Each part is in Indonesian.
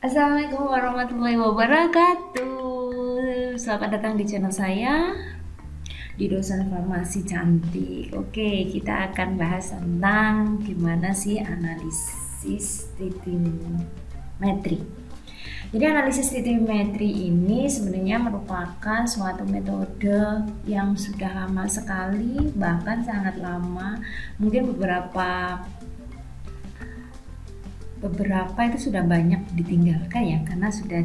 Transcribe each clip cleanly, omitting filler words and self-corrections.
Assalamualaikum warahmatullahi wabarakatuh. Selamat datang di channel saya di Dosen Farmasi Cantik. Oke, kita akan bahas tentang gimana sih analisis titimetri. Jadi analisis titimetri ini sebenarnya merupakan suatu metode yang sudah lama sekali, bahkan sangat lama. Mungkin beberapa itu sudah banyak ditinggalkan ya, karena sudah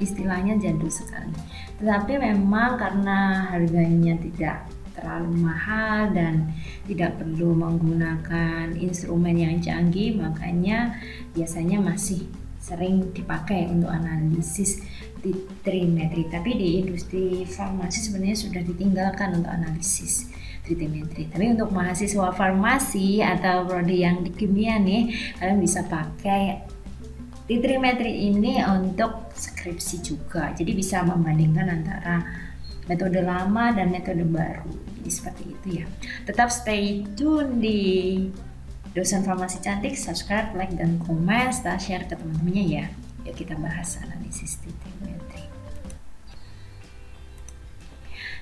istilahnya jadul sekali. Tetapi memang karena harganya tidak terlalu mahal dan tidak perlu menggunakan instrumen yang canggih, makanya biasanya masih sering dipakai untuk analisis titimetri. Tapi di industri farmasi sebenarnya sudah ditinggalkan untuk analisis titimetri. Tapi untuk mahasiswa farmasi atau prodi yang di kimia nih, kalian bisa pakai titimetri ini untuk skripsi juga. Jadi bisa membandingkan antara metode lama dan metode baru. Jadi seperti itu ya. Tetap stay tune di Dosen Farmasi Cantik, subscribe, like, dan komen, serta share ke teman-temannya ya. Yuk kita bahas analisis titimetri.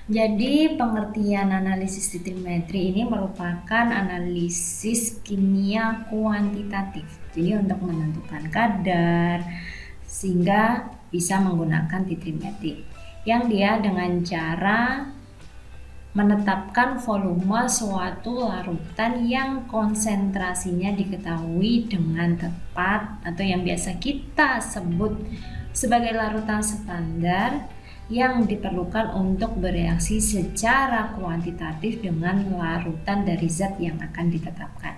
Jadi pengertian analisis titimetri ini merupakan analisis kimia kuantitatif. Jadi untuk menentukan kadar sehingga bisa menggunakan titimetri. Yang dia dengan cara menetapkan volume suatu larutan yang konsentrasinya diketahui dengan tepat atau yang biasa kita sebut sebagai larutan standar yang diperlukan untuk bereaksi secara kuantitatif dengan larutan dari zat yang akan ditetapkan.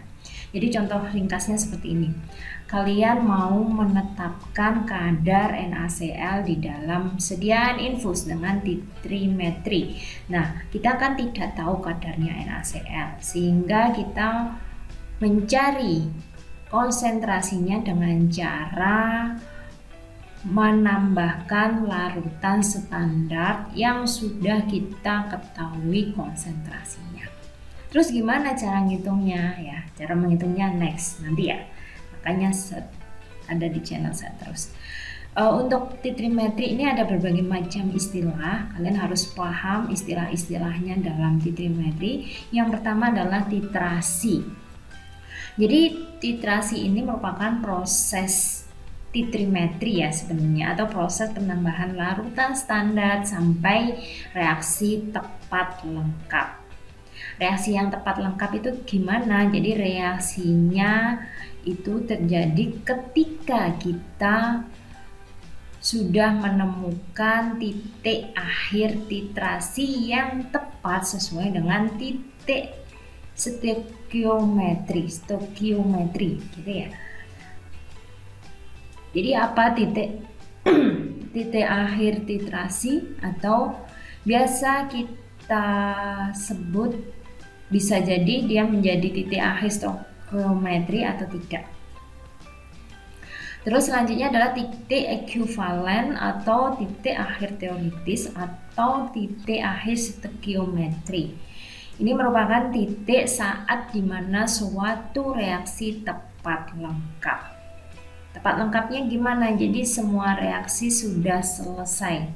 Jadi contoh ringkasnya seperti ini. Kalian mau menetapkan kadar NaCl di dalam sediaan infus dengan titimetri. Nah, kita kan tidak tahu kadarnya NaCl, sehingga kita mencari konsentrasinya dengan cara menambahkan larutan standar yang sudah kita ketahui konsentrasinya. Terus gimana cara ngitungnya ya? Cara menghitungnya next nanti ya. Makanya ada di channel saya terus. Untuk titimetri ini ada berbagai macam istilah. Kalian harus paham istilah-istilahnya dalam titimetri. Yang pertama adalah titrasi. Jadi titrasi ini merupakan proses titimetri ya sebenarnya, atau proses penambahan larutan standar sampai reaksi tepat lengkap. Reaksi yang tepat lengkap itu gimana? Jadi reaksinya itu terjadi ketika kita sudah menemukan titik akhir titrasi yang tepat sesuai dengan titik stöchiometri gitu ya. Jadi apa titik akhir titrasi, atau biasa kita sebut bisa jadi dia menjadi titik akhir stöchiometri atau tidak. Terus selanjutnya adalah titik ekuivalen atau titik akhir teoritis atau titik akhir stöchiometri. Ini merupakan titik saat dimana suatu reaksi tepat lengkap. Tepat lengkapnya gimana? Jadi semua reaksi sudah selesai.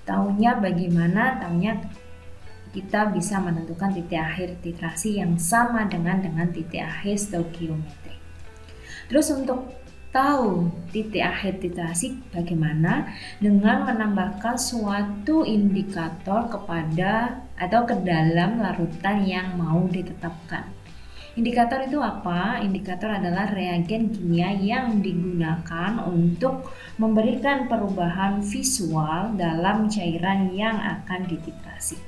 Taunya bagaimana? Taunya kita bisa menentukan titik akhir titrasi yang sama dengan titik akhir stöchiometri. Terus untuk tahu titik akhir titrasi bagaimana? Dengan menambahkan suatu indikator kepada atau ke dalam larutan yang mau ditetapkan. Indikator itu apa? Indikator adalah reagen kimia yang digunakan untuk memberikan perubahan visual dalam cairan yang akan dititrasi.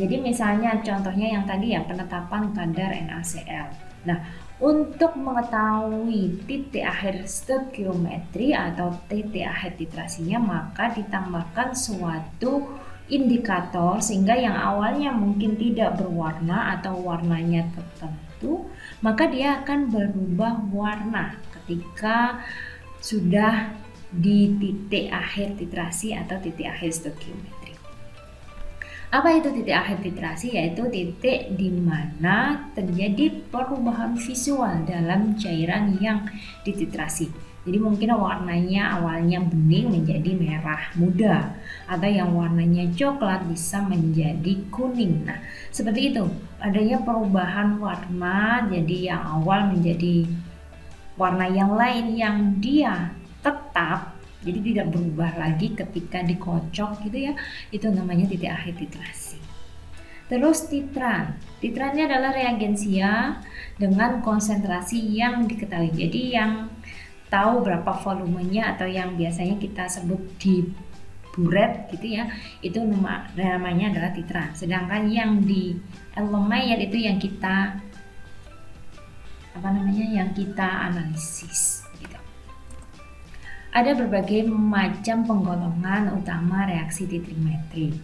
Jadi misalnya contohnya yang tadi ya, penetapan kadar NaCl. Nah, untuk mengetahui titik akhir stöchiometri atau titik akhir titrasinya, maka ditambahkan suatu indikator sehingga yang awalnya mungkin tidak berwarna atau warnanya tertentu, maka dia akan berubah warna ketika sudah di titik akhir titrasi atau titik akhir stöchiometri. Apa itu titik akhir titrasi? Yaitu titik di mana terjadi perubahan visual dalam cairan yang dititrasi. Jadi mungkin warnanya awalnya bening menjadi merah muda, atau yang warnanya coklat bisa menjadi kuning. Nah, seperti itu. Adanya perubahan warna, jadi yang awal menjadi warna yang lain yang dia tetap, jadi tidak berubah lagi ketika dikocok gitu ya. Itu namanya titik akhir titrasi. Terus titran. Titrannya adalah reagensia dengan konsentrasi yang diketahui. Jadi yang tahu berapa volumenya atau yang biasanya kita sebut di buret gitu ya, itu namanya adalah titran. Sedangkan yang di Erlenmeyer itu yang kita analisis gitu. Ada berbagai macam penggolongan utama reaksi titrimetri.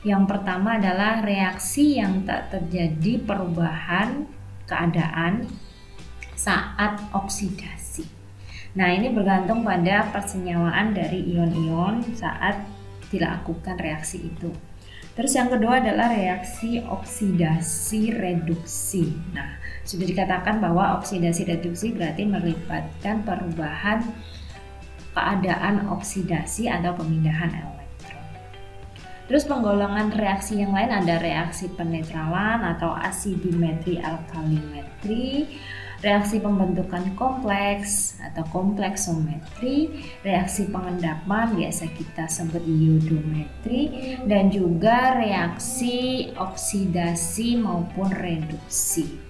Yang pertama adalah reaksi yang tak terjadi perubahan keadaan saat oksidasi. Nah, ini bergantung pada persenyawaan dari ion-ion saat dilakukan reaksi itu. Terus yang kedua adalah reaksi oksidasi reduksi. Nah, sudah dikatakan bahwa oksidasi reduksi berarti melibatkan perubahan keadaan oksidasi atau pemindahan elektron. Terus penggolongan reaksi yang lain ada reaksi penetralan atau asidimetri alkalimetri, reaksi pembentukan kompleks atau kompleksometri, reaksi pengendapan biasa kita sebut iodometri, dan juga reaksi oksidasi maupun reduksi.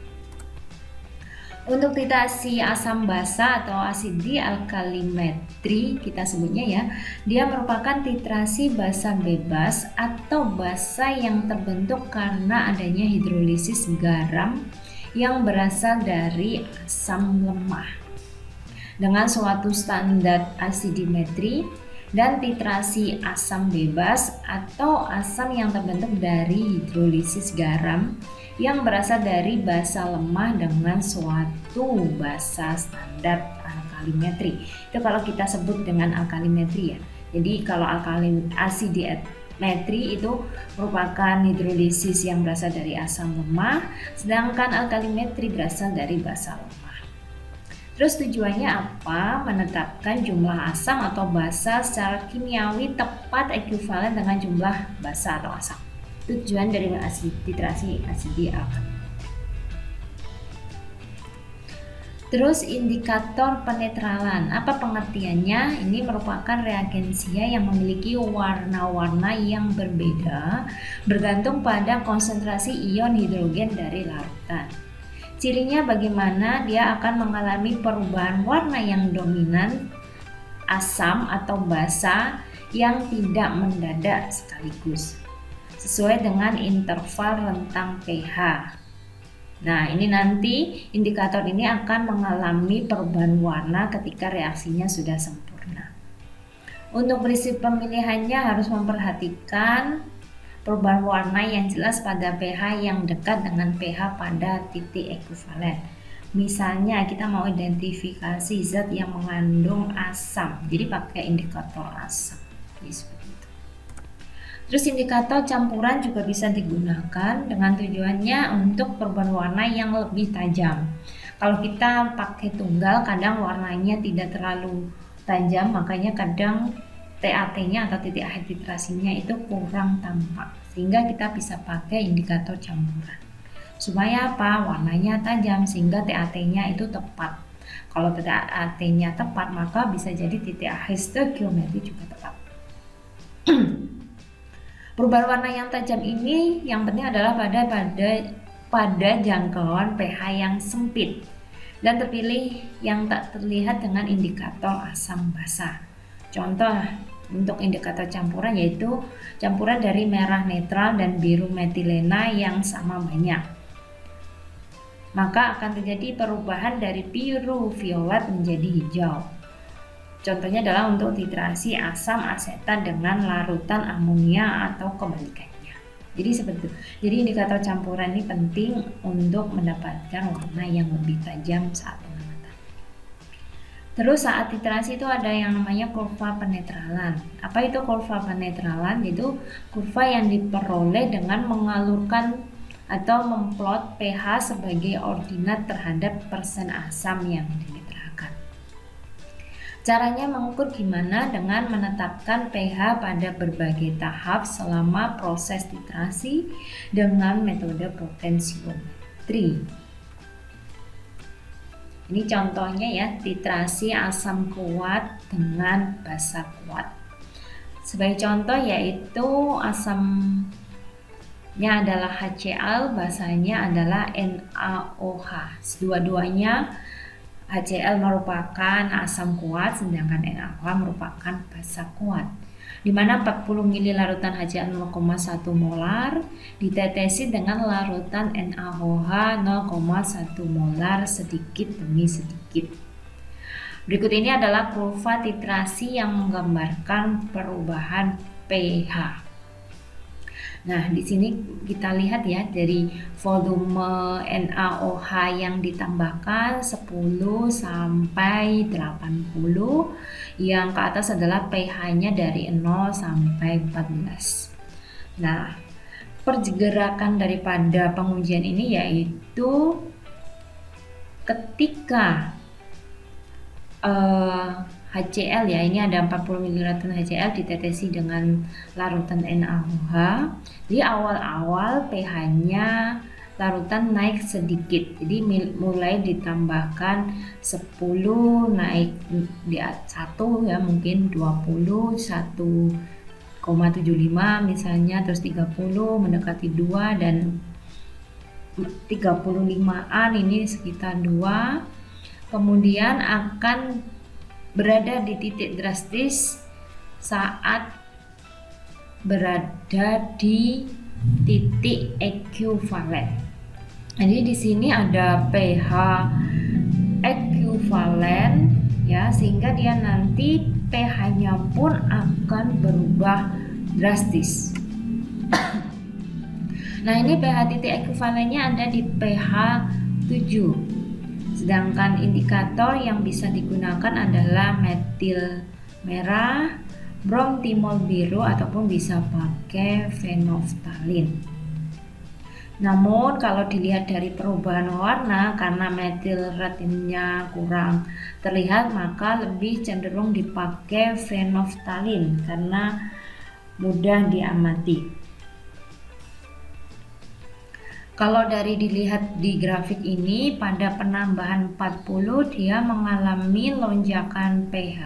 Untuk titrasi asam basa atau asidi alkalimetri kita sebutnya ya, dia merupakan titrasi basa bebas atau basa yang terbentuk karena adanya hidrolisis garam yang berasal dari asam lemah dengan suatu standar asidimetri, dan titrasi asam bebas atau asam yang terbentuk dari hidrolisis garam yang berasal dari basa lemah dengan suatu basa standar alkalimetri. Itu kalau kita sebut dengan alkalimetri ya. Jadi kalau asidimetri itu merupakan hidrolisis yang berasal dari asam lemah, sedangkan alkalimetri berasal dari basa lemah. Terus tujuannya apa? Menetapkan jumlah asam atau basa secara kimiawi tepat ekuivalen dengan jumlah basa atau asam. Tujuan dari titrasi asidi alkalimetri. Terus indikator penetralan, apa pengertiannya? Ini merupakan reagensia yang memiliki warna-warna yang berbeda bergantung pada konsentrasi ion hidrogen dari larutan. Cirinya bagaimana? Dia akan mengalami perubahan warna yang dominan, asam atau basa yang tidak mendadak sekaligus, sesuai dengan interval rentang pH. Nah, ini nanti indikator ini akan mengalami perubahan warna ketika reaksinya sudah sempurna. Untuk prinsip pemilihannya harus memperhatikan perubahan warna yang jelas pada pH yang dekat dengan pH pada titik ekuivalen. Misalnya kita mau identifikasi zat yang mengandung asam, jadi pakai indikator asam. Jadi seperti itu. Terus indikator campuran juga bisa digunakan dengan tujuannya untuk perubahan warna yang lebih tajam. Kalau kita pakai tunggal, kadang warnanya tidak terlalu tajam, makanya kadang TAT-nya atau titik akhir titrasinya itu kurang tampak, sehingga kita bisa pakai indikator campuran. Supaya apa? Warnanya tajam sehingga TAT-nya itu tepat. Kalau TAT-nya tepat, maka bisa jadi titik akhir stoikiometri juga tepat. Perubahan warna yang tajam ini yang penting adalah pada jangkauan pH yang sempit dan terpilih yang tak terlihat dengan indikator asam basa. Contoh untuk indikator campuran yaitu campuran dari merah netral dan biru metilena yang sama banyak. Maka akan terjadi perubahan dari biru violet menjadi hijau. Contohnya adalah untuk titrasi asam asetat dengan larutan amonia atau kebalikannya. Jadi seperti itu. Jadi indikator campuran ini penting untuk mendapatkan warna yang lebih tajam saat pengamatan. Terus saat titrasi itu ada yang namanya kurva penetralan. Apa itu kurva penetralan? Yaitu kurva yang diperoleh dengan mengalurkan atau memplot pH sebagai ordinat terhadap persen asam yang diterapkan. Caranya mengukur gimana? Dengan menetapkan pH pada berbagai tahap selama proses titrasi dengan metode potensiometri. Ini contohnya ya, titrasi asam kuat dengan basa kuat. Sebagai contoh yaitu asamnya adalah HCl, basanya adalah NaOH. Dua-duanya HCl merupakan asam kuat, sedangkan NaOH merupakan basa kuat. Di mana 40 ml larutan HCl 0,1 molar ditetesi dengan larutan NaOH 0,1 molar sedikit demi sedikit. Berikut ini adalah kurva titrasi yang menggambarkan perubahan pH. Nah, di sini kita lihat ya, dari volume NaOH yang ditambahkan 10 sampai 80, yang ke atas adalah pH-nya dari 0 sampai 14. Nah, pergerakan daripada pengujian ini yaitu ketika HCl ya, ini ada 40 ml HCl ditetesi dengan larutan NaOH. Di awal-awal pH-nya larutan naik sedikit, jadi mulai ditambahkan 10 naik di 1 ya, mungkin 20, 1,75 misalnya, terus 30 mendekati 2, dan 35an ini sekitar 2. Kemudian akan berada di titik drastis saat berada di titik ekuivalen. Jadi di sini ada pH ekuivalen ya, sehingga dia nanti pH-nya pun akan berubah drastis. Nah, ini pH titik ekuivalennya ada di pH 7. Sedangkan indikator yang bisa digunakan adalah metil merah, bromtimol biru, ataupun bisa pakai fenolftalin. Namun kalau dilihat dari perubahan warna, karena metil retinnya kurang terlihat, maka lebih cenderung dipakai fenolftalin karena mudah diamati. Kalau dari dilihat di grafik ini, pada penambahan 40 dia mengalami lonjakan pH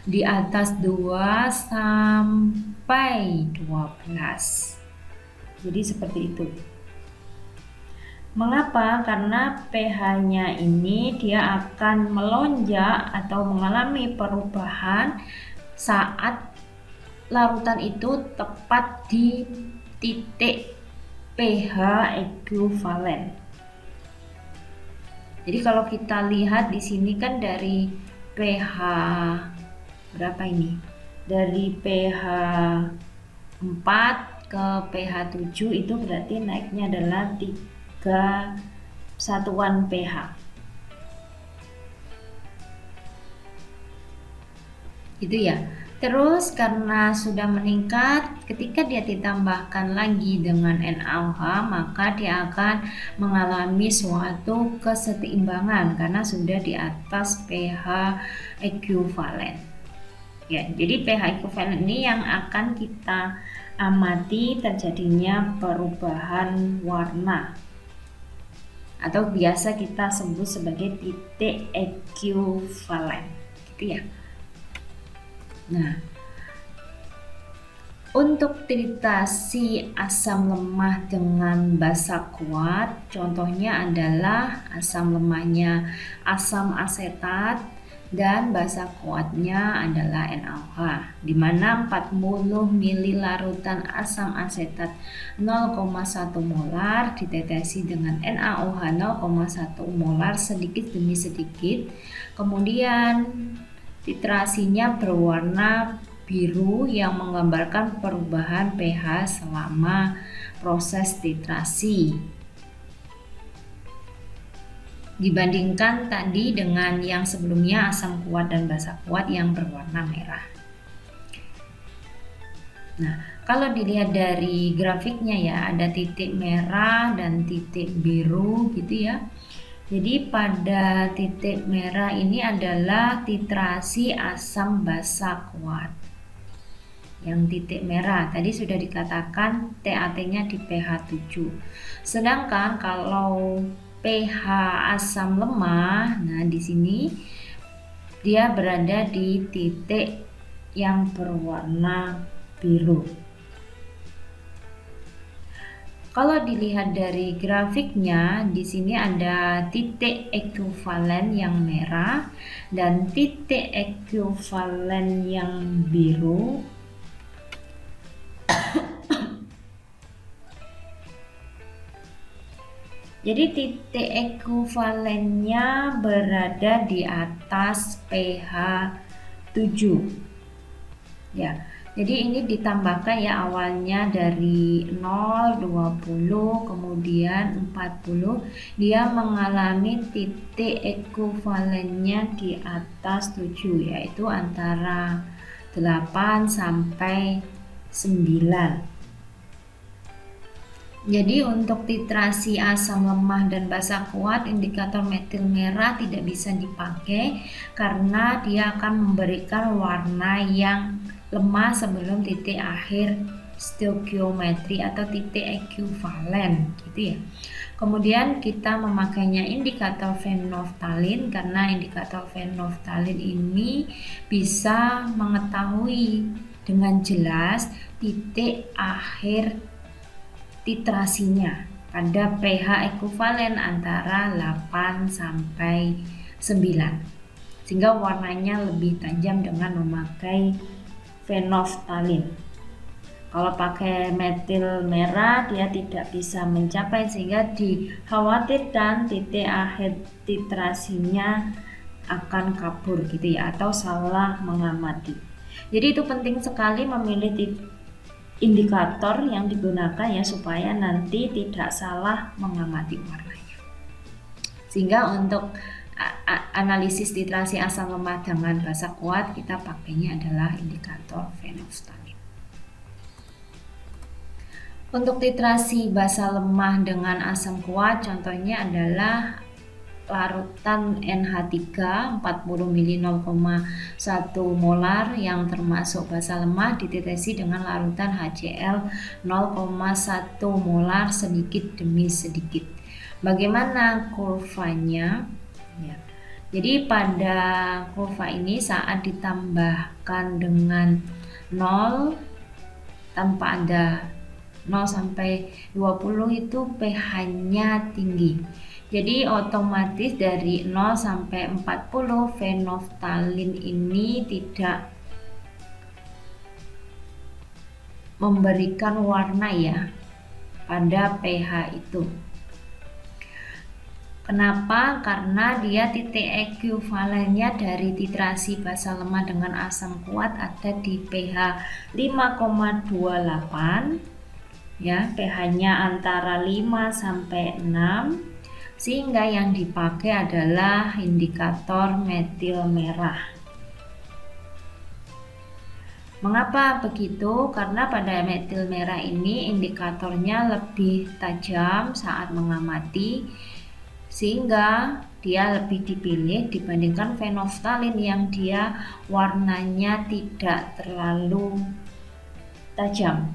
di atas 2 sampai 12. Jadi seperti itu. Mengapa? Karena pH-nya ini dia akan melonjak atau mengalami perubahan saat larutan itu tepat di titik pH ekuivalen. Jadi kalau kita lihat di sini kan dari pH berapa ini? Dari pH 4 ke pH 7 itu berarti naiknya adalah 3 satuan pH. Gitu ya. Terus karena sudah meningkat, ketika dia ditambahkan lagi dengan NaOH, maka dia akan mengalami suatu keseimbangan karena sudah di atas pH ekuivalen. Ya, jadi pH ekuivalen ini yang akan kita amati terjadinya perubahan warna, atau biasa kita sebut sebagai titik ekuivalen, gitu ya. Nah, untuk titrasi asam lemah dengan basa kuat, contohnya adalah asam lemahnya asam asetat dan basa kuatnya adalah NaOH, di mana 40 ml larutan asam asetat 0,1 molar ditetesi dengan NaOH 0,1 molar sedikit demi sedikit. Kemudian titrasinya berwarna biru yang menggambarkan perubahan pH selama proses titrasi. Dibandingkan tadi dengan yang sebelumnya asam kuat dan basa kuat yang berwarna merah. Nah, kalau dilihat dari grafiknya ya, ada titik merah dan titik biru gitu ya. Jadi pada titik merah ini adalah titrasi asam basa kuat. Yang titik merah tadi sudah dikatakan TAT-nya di pH 7. Sedangkan kalau pH asam lemah, nah di sini dia berada di titik yang berwarna biru. Kalau dilihat dari grafiknya, di sini ada titik ekuivalen yang merah dan titik ekuivalen yang biru. Jadi titik ekuivalennya berada di atas pH 7. Ya. Jadi ini ditambahkan ya, awalnya dari 0, 20, kemudian 40, dia mengalami titik ekuivalennya di atas 7, yaitu antara 8 sampai 9. Jadi untuk titrasi asam lemah dan basa kuat, indikator metil merah tidak bisa dipakai karena dia akan memberikan warna yang lemah sebelum titik akhir stoikiometri atau titik ekuivalen, gitu ya. Kemudian kita memakainya indikator phenolphthalein karena indikator phenolphthalein ini bisa mengetahui dengan jelas titik akhir titrasinya pada pH ekuivalen antara 8 sampai 9, sehingga warnanya lebih tajam dengan memakai phenolphthalein. Kalau pakai metil merah dia tidak bisa mencapai, sehingga dikhawatirkan titik akhir titrasinya akan kabur gitu ya, atau salah mengamati. Jadi itu penting sekali memilih indikator yang digunakan ya, supaya nanti tidak salah mengamati warnanya. Sehingga untuk analisis titrasi asam lemah dengan basa kuat, kita pakainya adalah indikator phenolphthalein. Untuk titrasi basa lemah dengan asam kuat, contohnya adalah larutan NH3 40 mili 0,1 molar yang termasuk basa lemah dititrasi dengan larutan HCl 0,1 molar sedikit demi sedikit. Bagaimana kurvanya? Ya. Jadi pada kurva ini saat ditambahkan dengan 0 tanpa ada 0 sampai 20 itu pH-nya tinggi. Jadi otomatis dari 0 sampai 40 phenolphthalein ini tidak memberikan warna ya pada pH itu. Kenapa? Karena dia titik ekuivalennya dari titrasi basa lemah dengan asam kuat ada di pH 5,28 ya, pH-nya antara 5 sampai 6, sehingga yang dipakai adalah indikator metil merah. Mengapa begitu? Karena pada metil merah ini indikatornya lebih tajam saat mengamati, sehingga dia lebih dipilih dibandingkan phenolphthalein yang dia warnanya tidak terlalu tajam.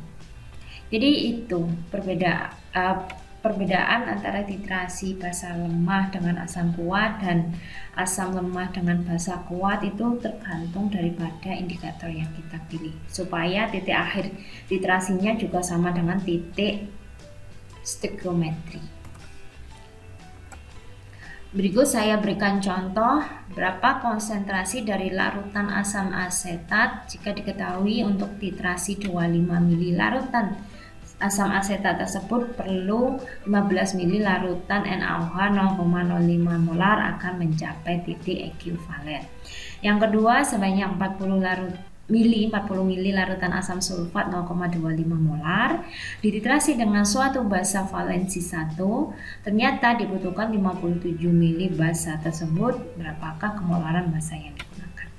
Jadi itu perbedaan antara titrasi basa lemah dengan asam kuat dan asam lemah dengan basa kuat itu tergantung daripada indikator yang kita pilih, supaya titik akhir titrasinya juga sama dengan titik stoikiometri. Berikut saya berikan contoh berapa konsentrasi dari larutan asam asetat jika diketahui untuk titrasi 25 mili larutan asam asetat tersebut perlu 15 mili larutan NaOH 0,05 molar akan mencapai titik ekuivalen. Yang kedua, sebanyak 40 mili larutan asam sulfat 0,25 molar dititrasi dengan suatu basa valensi 1, ternyata dibutuhkan 57 mili basa tersebut. Berapakah kemolaran basa yang digunakan?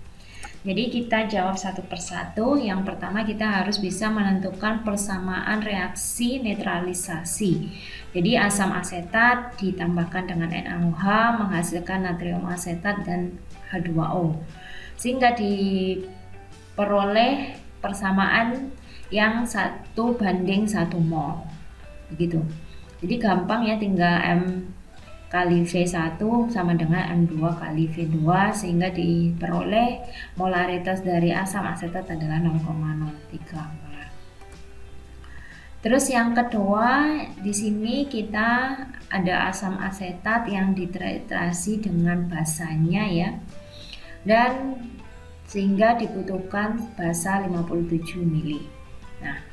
Jadi kita jawab satu persatu. Yang pertama kita harus bisa menentukan persamaan reaksi netralisasi. Jadi asam asetat ditambahkan dengan NaOH menghasilkan natrium asetat dan H2O. Sehingga diperoleh persamaan yang 1:1 mol. Begitu. Jadi gampang ya, tinggal M kali V1 sama dengan M2 kali V2 sehingga diperoleh molaritas dari asam asetat adalah 0,03 molar. Terus yang kedua, di sini kita ada asam asetat yang dititrasi dengan basanya ya. Dan sehingga dibutuhkan basa 57 mili. Nah,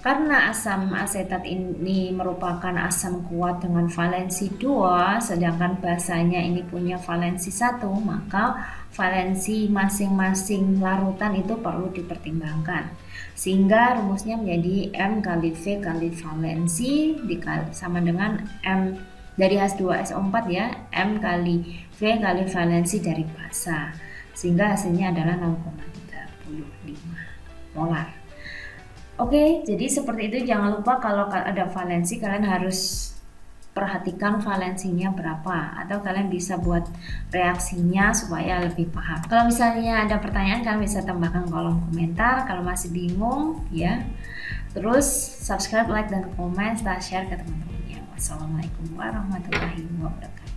karena asam asetat ini merupakan asam kuat dengan valensi 2, sedangkan basanya ini punya valensi 1, maka valensi masing-masing larutan itu perlu dipertimbangkan. Sehingga rumusnya menjadi M kali V kali valensi sama dengan M dari H2SO4 ya, M kali V kali valensi dari basa. Sehingga hasilnya adalah 0,35 molar. Oke, jadi seperti itu. Jangan lupa kalau ada valensi kalian harus perhatikan valensinya berapa, atau kalian bisa buat reaksinya supaya lebih paham. Kalau misalnya ada pertanyaan kalian bisa tambahkan kolom komentar. Kalau masih bingung ya, terus subscribe, like, dan komen serta share ke teman-temannya. Wassalamualaikum warahmatullahi wabarakatuh.